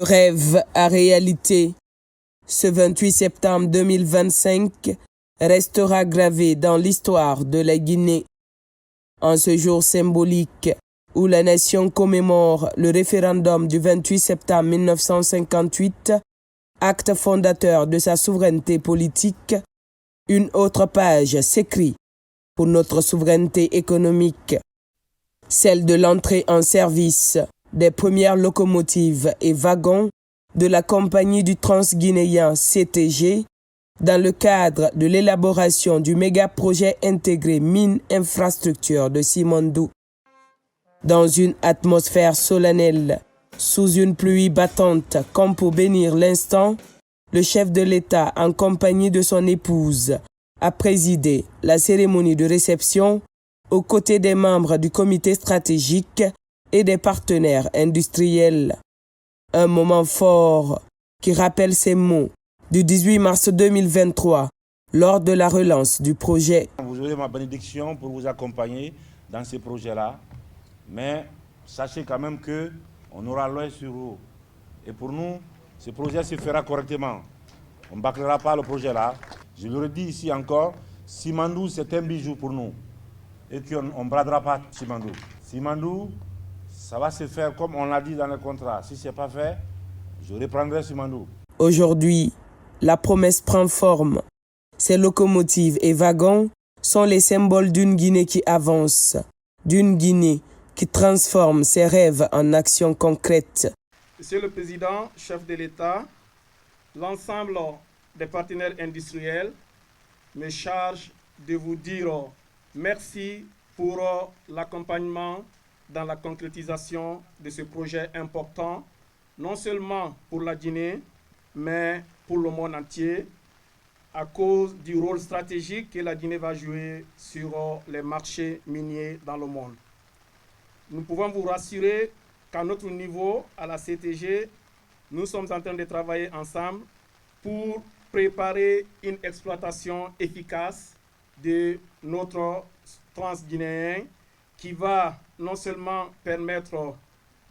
Rêve à réalité. Ce 28 septembre 2025 restera gravé dans l'histoire de la Guinée. En ce jour symbolique où la nation commémore le référendum du 28 septembre 1958, acte fondateur de sa souveraineté politique, une autre page s'écrit pour notre souveraineté économique, celle de l'entrée en service des premières locomotives et wagons de la compagnie du Transguinéen CTG dans le cadre de l'élaboration du méga-projet intégré mine-infrastructure de Simandou. Dans une atmosphère solennelle, sous une pluie battante comme pour bénir l'instant, le chef de l'État, en compagnie de son épouse, a présidé la cérémonie de réception aux côtés des membres du comité stratégique et des partenaires industriels. Un moment fort qui rappelle ces mots du 18 mars 2023 lors de la relance du projet. Vous aurez ma bénédiction pour vous accompagner dans ces projets-là, mais sachez quand même qu'on aura l'œil sur vous. Et pour nous, ce projet se fera correctement. On ne bâclera pas le projet-là. Je le redis ici encore, Simandou, c'est un bijou pour nous. Et qu'on ne bradera pas Simandou. Simandou, ça va se faire comme on l'a dit dans le contrat. Si ce n'est pas fait, je reprendrai Simandou. Aujourd'hui, la promesse prend forme. Ces locomotives et wagons sont les symboles d'une Guinée qui avance, d'une Guinée qui transforme ses rêves en actions concrètes. Monsieur le Président, chef de l'État, l'ensemble des partenaires industriels me charge de vous dire merci pour l'accompagnement dans la concrétisation de ce projet important, non seulement pour la Guinée, mais pour le monde entier, à cause du rôle stratégique que la Guinée va jouer sur les marchés miniers dans le monde. Nous pouvons vous rassurer qu'à notre niveau, à la CTG, nous sommes en train de travailler ensemble pour préparer une exploitation efficace de notre transguinéen qui va non seulement permettre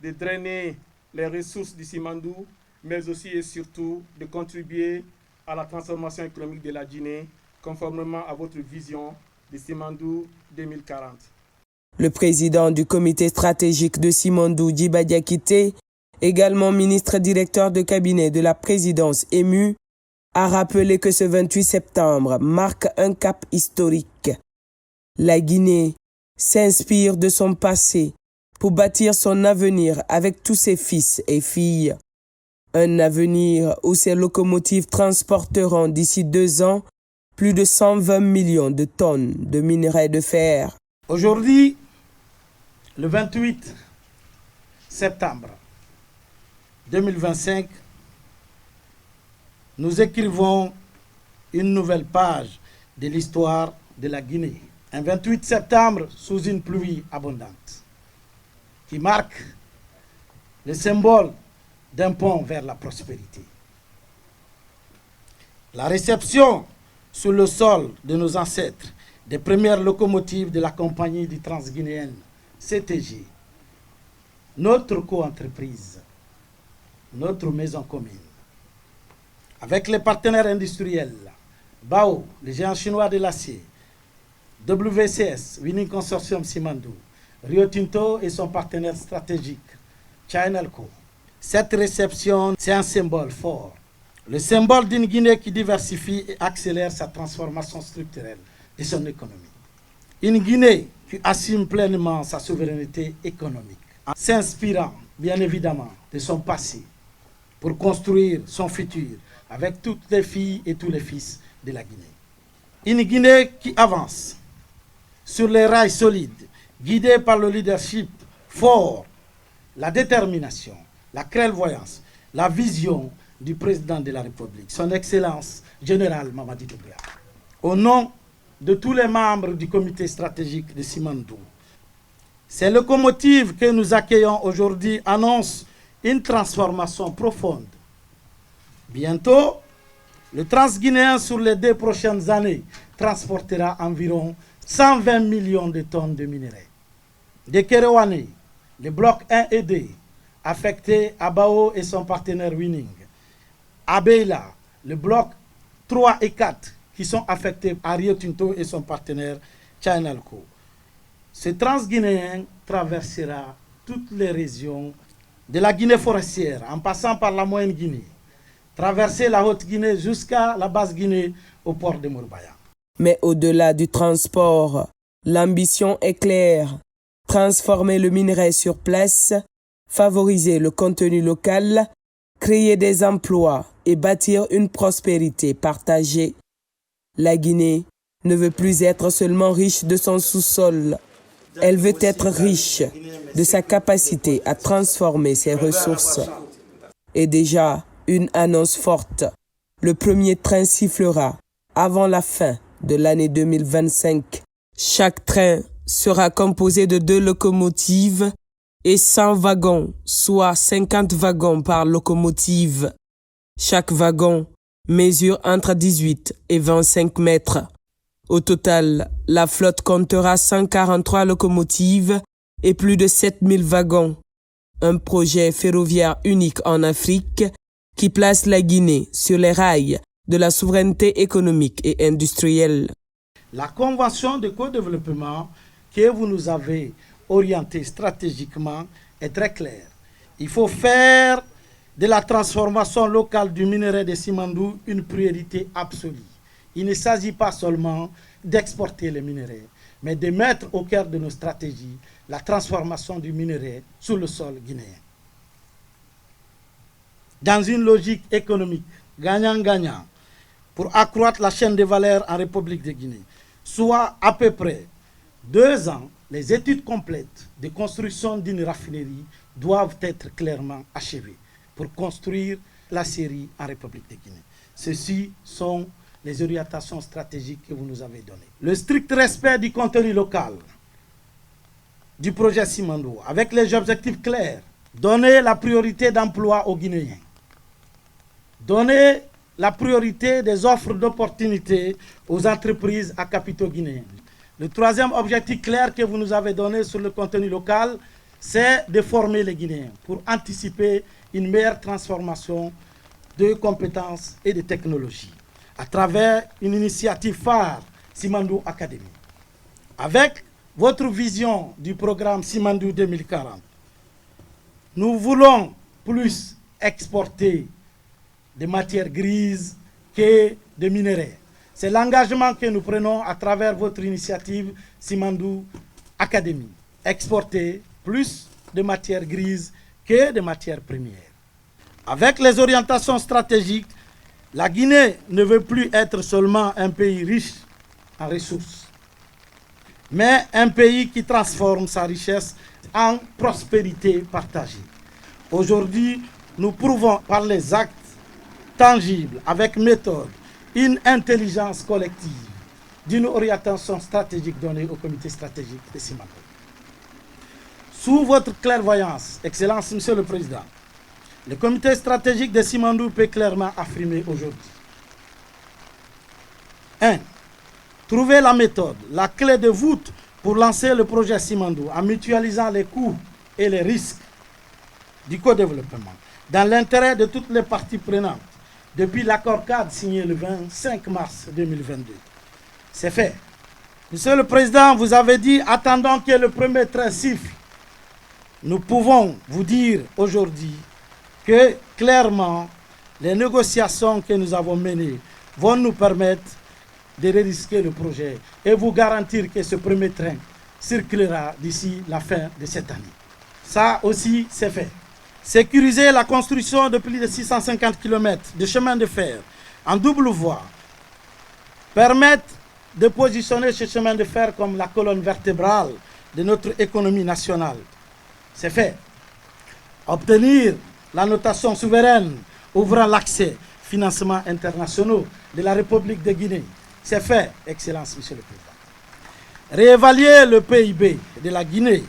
de drainer les ressources du Simandou, mais aussi et surtout de contribuer à la transformation économique de la Guinée, conformément à votre vision de Simandou 2040. Le président du comité stratégique de Simandou, Djiba Diakité, également ministre directeur de cabinet de la présidence émue, a rappelé que ce 28 septembre marque un cap historique. La Guinée s'inspire de son passé pour bâtir son avenir avec tous ses fils et filles. Un avenir où ces locomotives transporteront d'ici 2 ans plus de 120 millions de tonnes de minerais de fer. Aujourd'hui, le 28 septembre 2025, nous écrivons une nouvelle page de l'histoire de la Guinée. Un 28 septembre sous une pluie abondante qui marque le symbole d'un pont vers la prospérité. La réception sur le sol de nos ancêtres des premières locomotives de la compagnie du Transguinéenne CTG, notre co-entreprise, notre maison commune, avec les partenaires industriels, BAO, le géant chinois de l'acier, WCS, Winning Consortium Simandou, Rio Tinto et son partenaire stratégique, Chinalco. Cette réception, c'est un symbole fort. Le symbole d'une Guinée qui diversifie et accélère sa transformation structurelle de son économie. Une Guinée qui assume pleinement sa souveraineté économique, en s'inspirant, bien évidemment, de son passé pour construire son futur avec toutes les filles et tous les fils de la Guinée. Une Guinée qui avance sur les rails solides, guidée par le leadership fort, la détermination, la clairvoyance, la vision du président de la République, son Excellence général Mamadi Doumbouya. Au nom de tous les membres du comité stratégique de Simandou, ces locomotives que nous accueillons aujourd'hui annoncent une transformation profonde. Bientôt, le Transguinéen sur les 2 prochaines années transportera environ 120 millions de tonnes de minerais. De Kéréouané, les blocs 1 et 2, affecté à Bao et son partenaire Winning. À Beila, le bloc 3 et 4 qui sont affectés à Rio Tinto et son partenaire Chinalco. Ce transguinéen traversera toutes les régions de la Guinée forestière en passant par la Moyenne Guinée, traverser la Haute-Guinée jusqu'à la Basse-Guinée au port de Mourbaïa. Mais au-delà du transport, l'ambition est claire. Transformer le minerai sur place, favoriser le contenu local, créer des emplois et bâtir une prospérité partagée. La Guinée ne veut plus être seulement riche de son sous-sol. Elle veut être riche de sa capacité à transformer ses ressources. Et déjà, une annonce forte. Le premier train sifflera avant la fin de l'année 2025. Chaque train sera composé de 2 locomotives et 100 wagons, soit 50 wagons par locomotive. Chaque wagon mesure entre 18 et 25 mètres. Au total, la flotte comptera 143 locomotives et plus de 7000 wagons. Un projet ferroviaire unique en Afrique qui place la Guinée sur les rails de la souveraineté économique et industrielle. La convention de co-développement que vous nous avez orientée stratégiquement est très claire. Il faut faire de la transformation locale du minerai de Simandou une priorité absolue. Il ne s'agit pas seulement d'exporter les minerais, mais de mettre au cœur de nos stratégies la transformation du minerai sur le sol guinéen. Dans une logique économique gagnant-gagnant pour accroître la chaîne de valeur en République de Guinée, soit à peu près 2 ans, les études complètes de construction d'une raffinerie doivent être clairement achevées pour construire la série en République de Guinée. Ceci sont les orientations stratégiques que vous nous avez données. Le strict respect du contenu local du projet Simandou, avec les objectifs clairs, donner la priorité d'emploi aux Guinéens, donner la priorité des offres d'opportunités aux entreprises à capitaux guinéens. Le troisième objectif clair que vous nous avez donné sur le contenu local, c'est de former les Guinéens pour anticiper une meilleure transformation de compétences et de technologies à travers une initiative phare, Simandou Academy. Avec votre vision du programme Simandou 2040, nous voulons plus exporter des matières grises que des minerais. C'est l'engagement que nous prenons à travers votre initiative Simandou Academy. Exporter plus de matières grises que de matières premières. Avec les orientations stratégiques, la Guinée ne veut plus être seulement un pays riche en ressources, mais un pays qui transforme sa richesse en prospérité partagée. Aujourd'hui, nous prouvons par les actes tangibles, avec méthode, une intelligence collective d'une orientation stratégique donnée au comité stratégique de Simandou. Sous votre clairvoyance, Excellence, Monsieur le Président, le comité stratégique de Simandou peut clairement affirmer aujourd'hui. 1. Trouver la méthode, la clé de voûte pour lancer le projet Simandou en mutualisant les coûts et les risques du co-développement dans l'intérêt de toutes les parties prenantes depuis l'accord cadre signé le 25 mars 2022. C'est fait. Monsieur le Président, vous avez dit, attendant que le premier train siffle. Nous pouvons vous dire aujourd'hui que clairement, les négociations que nous avons menées vont nous permettre de risquer le projet et vous garantir que ce premier train circulera d'ici la fin de cette année. Ça aussi, c'est fait. Sécuriser la construction de plus de 650 km de chemin de fer en double voie, permettre de positionner ce chemin de fer comme la colonne vertébrale de notre économie nationale. C'est fait. Obtenir la notation souveraine ouvrant l'accès aux financements internationaux de la République de Guinée. C'est fait, Excellence, Monsieur le Président. Réévaluer le PIB de la Guinée,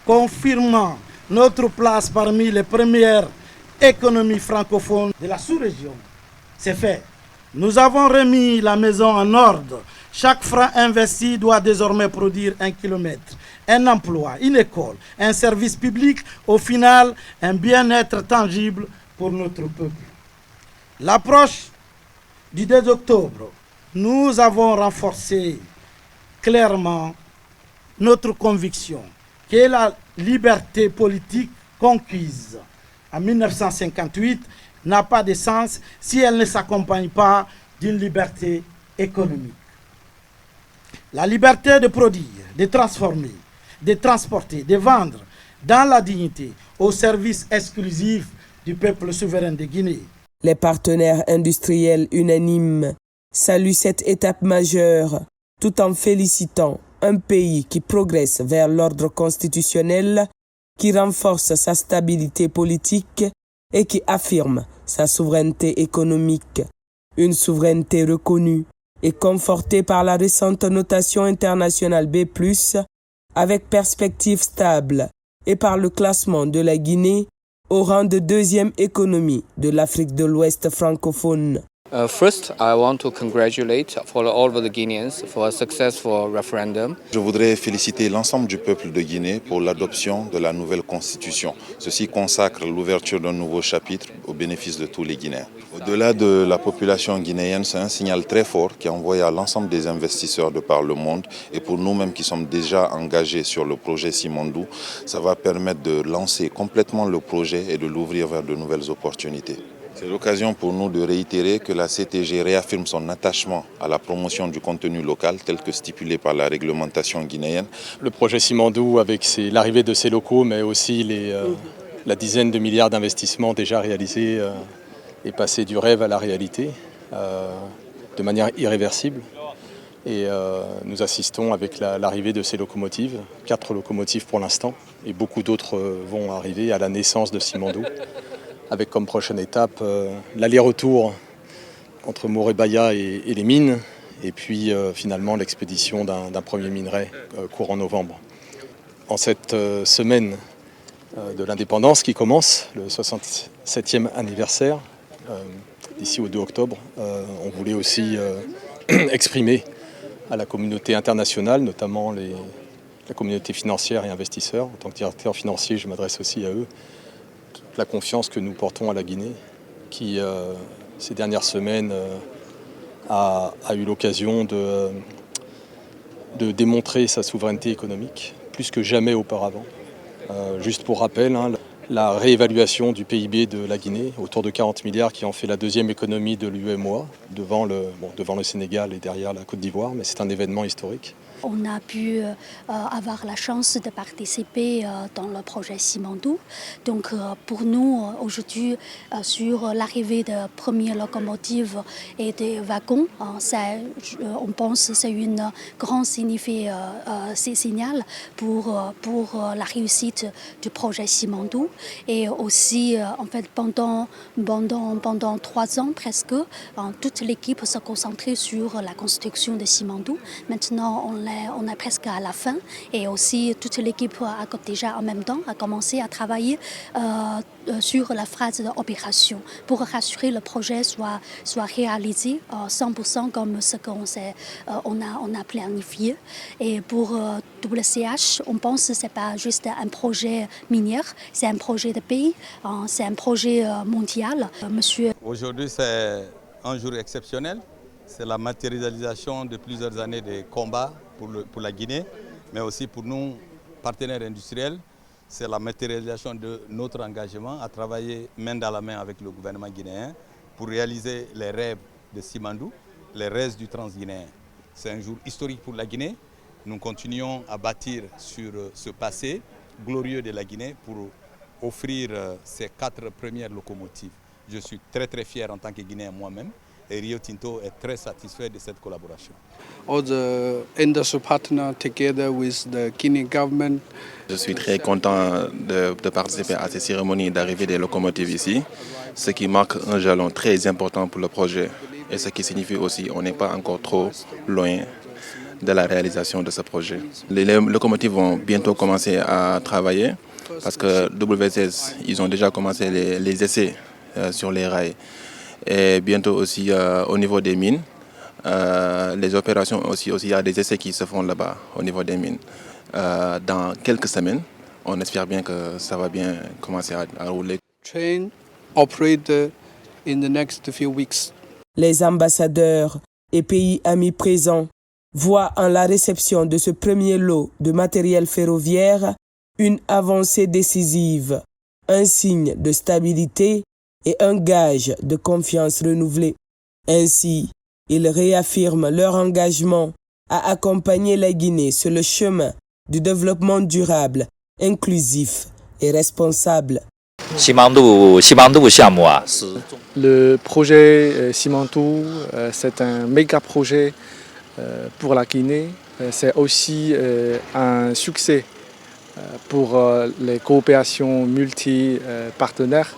confirmant notre place parmi les premières économies francophones de la sous-région. C'est fait. Nous avons remis la maison en ordre. Chaque franc investi doit désormais produire 1 kilomètre. un emploi, une école, un service public, au final, un bien-être tangible pour notre peuple. L'approche du 2 octobre, nous avons renforcé clairement notre conviction que la liberté politique conquise en 1958 n'a pas de sens si elle ne s'accompagne pas d'une liberté économique. La liberté de produire, de transformer, de transporter, de vendre dans la dignité au service exclusif du peuple souverain de Guinée. Les partenaires industriels unanimes saluent cette étape majeure tout en félicitant un pays qui progresse vers l'ordre constitutionnel, qui renforce sa stabilité politique et qui affirme sa souveraineté économique, une souveraineté reconnue et confortée par la récente notation internationale B+, avec perspective stable, et par le classement de la Guinée au rang de deuxième économie de l'Afrique de l'Ouest francophone. First, I want to congratulate all of the Guineans for a successful referendum. Je voudrais féliciter l'ensemble du peuple de Guinée pour l'adoption de la nouvelle constitution. Ceci consacre l'ouverture d'un nouveau chapitre au bénéfice de tous les Guinéens. Au-delà de la population guinéenne, c'est un signal très fort qui est envoyé à l'ensemble des investisseurs de par le monde. Et pour nous-mêmes qui sommes déjà engagés sur le projet Simandou, ça va permettre de lancer complètement le projet et de l'ouvrir vers de nouvelles opportunités. C'est l'occasion pour nous de réitérer que la CTG réaffirme son attachement à la promotion du contenu local tel que stipulé par la réglementation guinéenne. Le projet Simandou, avec l'arrivée de ses locaux, mais aussi la dizaine de milliards d'investissements déjà réalisés, est passé du rêve à la réalité de manière irréversible. Et nous assistons avec l'arrivée de ces locomotives, 4 locomotives pour l'instant, et beaucoup d'autres vont arriver à la naissance de Simandou, avec comme prochaine étape l'aller-retour entre Morebaya et les mines, et puis finalement l'expédition d'un premier minerai courant novembre. En cette semaine de l'indépendance qui commence, le 67e anniversaire, d'ici au 2 octobre, on voulait aussi exprimer à la communauté internationale, notamment la communauté financière et investisseurs. En tant que directeur financier, je m'adresse aussi à eux, la confiance que nous portons à la Guinée, qui ces dernières semaines a eu l'occasion de démontrer sa souveraineté économique, plus que jamais auparavant. Juste pour rappel, la réévaluation du PIB de la Guinée, autour de 40 milliards, qui en fait la deuxième économie de l'UEMOA, devant le Sénégal et derrière la Côte d'Ivoire, mais c'est un événement historique. On a pu avoir la chance de participer dans le projet Simandou. Donc pour nous, aujourd'hui, sur l'arrivée de premières locomotives et des wagons, on pense que c'est un grand signal pour la réussite du projet Simandou. Et aussi, en fait, pendant 3 ans presque, toute l'équipe s'est concentrée sur la construction de Simandou. Maintenant, on est presque à la fin, et aussi toute l'équipe a déjà en même temps commencé à travailler sur la phase d'opération pour rassurer le projet soit réalisé 100% comme ce qu'on a planifié. Et pour WCH, on pense que ce n'est pas juste un projet minier, c'est un projet de pays, c'est un projet mondial. Aujourd'hui, c'est un jour exceptionnel. C'est la matérialisation de plusieurs années de combats pour la Guinée, mais aussi pour nous, partenaires industriels. C'est la matérialisation de notre engagement à travailler main dans la main avec le gouvernement guinéen pour réaliser les rêves de Simandou, les rêves du Transguinéen. C'est un jour historique pour la Guinée. Nous continuons à bâtir sur ce passé glorieux de la Guinée pour offrir ces 4 premières locomotives. Je suis très très fier en tant que Guinéen moi-même. Et Rio Tinto est très satisfait de cette collaboration. All the industry partners together with the Guinean government. Je suis très content de participer à ces cérémonies d'arrivée des locomotives ici, ce qui marque un jalon très important pour le projet et ce qui signifie aussi qu'on n'est pas encore trop loin de la réalisation de ce projet. Les locomotives vont bientôt commencer à travailler parce que WCS, ils ont déjà commencé les essais sur les rails. Et bientôt aussi au niveau des mines, les opérations aussi, il y a des essais qui se font là-bas au niveau des mines. dans quelques semaines. On espère bien que ça va bien commencer à rouler. Train operate in the next few weeks. Les ambassadeurs et pays amis présents voient en la réception de ce premier lot de matériel ferroviaire une avancée décisive, un signe de stabilité et un gage de confiance renouvelée. Ainsi, ils réaffirment leur engagement à accompagner la Guinée sur le chemin du développement durable, inclusif et responsable. Le projet Simandou, c'est un méga projet pour la Guinée. C'est aussi un succès pour les coopérations multi-partenaires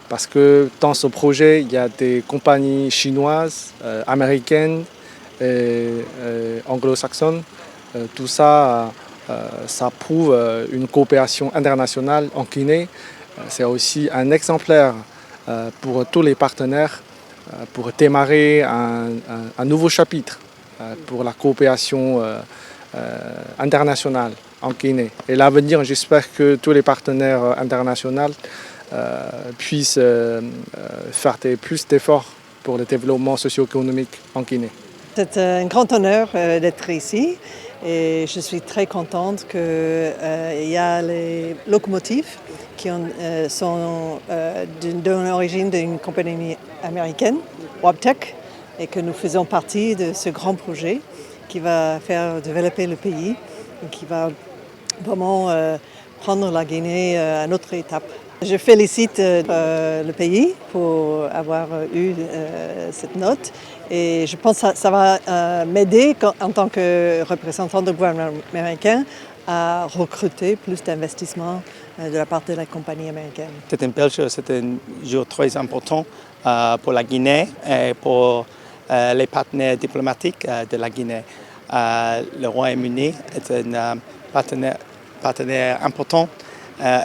parce que dans ce projet, il y a des compagnies chinoises, américaines et anglo-saxonnes. Tout ça, ça prouve une coopération internationale en Guinée. C'est aussi un exemplaire pour tous les partenaires pour démarrer un nouveau chapitre pour la coopération internationale en Guinée. Et l'avenir, j'espère que tous les partenaires internationaux puissent faire plus d'efforts pour le développement socio-économique en Guinée. C'est un grand honneur d'être ici et je suis très contente qu'il y a les locomotives qui sont d'origine d'une compagnie américaine, Wabtec, et que nous faisons partie de ce grand projet qui va faire développer le pays et qui va vraiment prendre la Guinée à une autre étape. Je félicite le pays pour avoir eu cette note et je pense que ça va m'aider en tant que représentant du gouvernement américain à recruter plus d'investissements de la part de la compagnie américaine. C'est une belle chose, c'est un jour très important pour la Guinée et pour les partenaires diplomatiques de la Guinée. Le Royaume-Uni est un partenaire important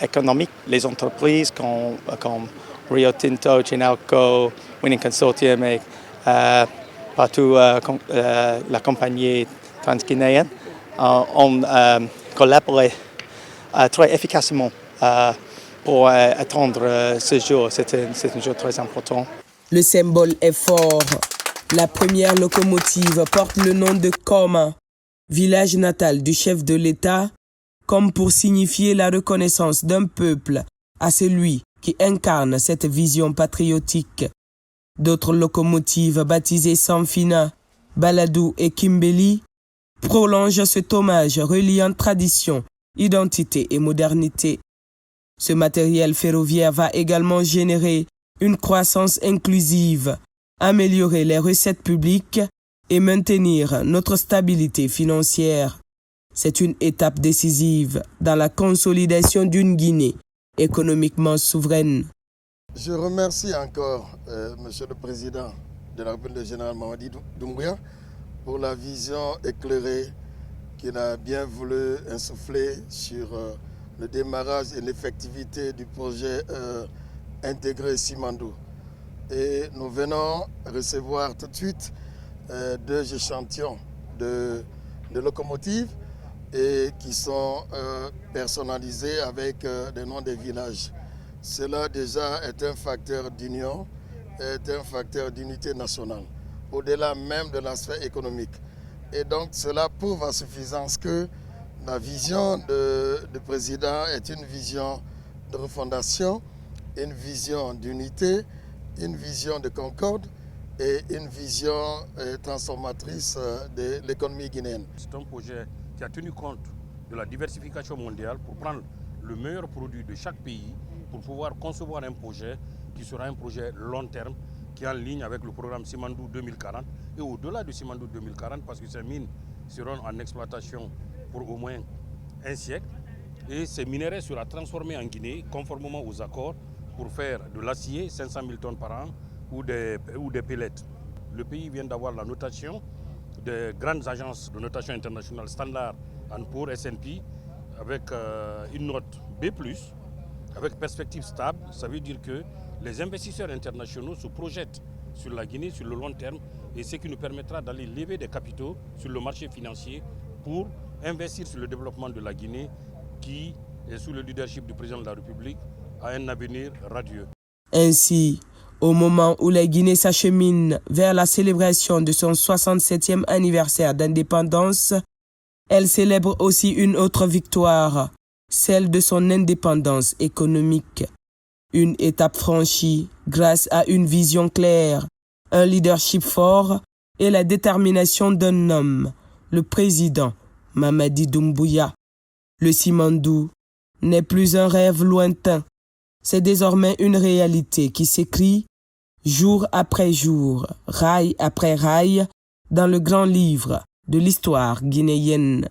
économique. Les entreprises comme Rio Tinto, Chinalco, Winning Consortium et partout la compagnie transguinéenne ont collaboré très efficacement pour attendre ce jour. C'est un jour très important. Le symbole est fort. La première locomotive porte le nom de Koma, village natal du chef de l'État, comme pour signifier la reconnaissance d'un peuple à celui qui incarne cette vision patriotique. D'autres locomotives baptisées Sanfina, Baladou et Kimbeli prolongent cet hommage reliant tradition, identité et modernité. Ce matériel ferroviaire va également générer une croissance inclusive, améliorer les recettes publiques et maintenir notre stabilité financière. C'est une étape décisive dans la consolidation d'une Guinée économiquement souveraine. Je remercie encore Monsieur le Président de la République, le général Mamadi Doumbouya, pour la vision éclairée qu'il a bien voulu insuffler sur le démarrage et l'effectivité du projet intégré Simandou. Et nous venons recevoir tout de suite 2 échantillons de locomotives et qui sont personnalisés avec des noms des villages. Cela déjà est un facteur d'union, est un facteur d'unité nationale, au-delà même de l'aspect économique. Et donc cela prouve à suffisance que la vision du président est une vision de refondation, une vision d'unité, une vision de concorde et une vision transformatrice de l'économie guinéenne. C'est un projet qui a tenu compte de la diversification mondiale pour prendre le meilleur produit de chaque pays pour pouvoir concevoir un projet qui sera un projet long terme qui est en ligne avec le programme Simandou 2040 et au-delà de Simandou 2040 parce que ces mines seront en exploitation pour au moins un siècle et ces minerais seront transformés en Guinée conformément aux accords pour faire de l'acier, 500 000 tonnes par an ou des pellets. Le pays vient d'avoir la notation des grandes agences de notation internationale Standard & Poor's, S&P, avec une note B+, avec perspective stable. Ça veut dire que les investisseurs internationaux se projettent sur la Guinée sur le long terme et ce qui nous permettra d'aller lever des capitaux sur le marché financier pour investir sur le développement de la Guinée qui, sous le leadership du président de la République, a un avenir radieux. Ainsi, au moment où la Guinée s'achemine vers la célébration de son 67e anniversaire d'indépendance, elle célèbre aussi une autre victoire, celle de son indépendance économique. Une étape franchie grâce à une vision claire, un leadership fort et la détermination d'un homme, le président Mamadi Doumbouya. Le Simandou n'est plus un rêve lointain, c'est désormais une réalité qui s'écrit jour après jour, rail après rail, dans le grand livre de l'histoire guinéenne.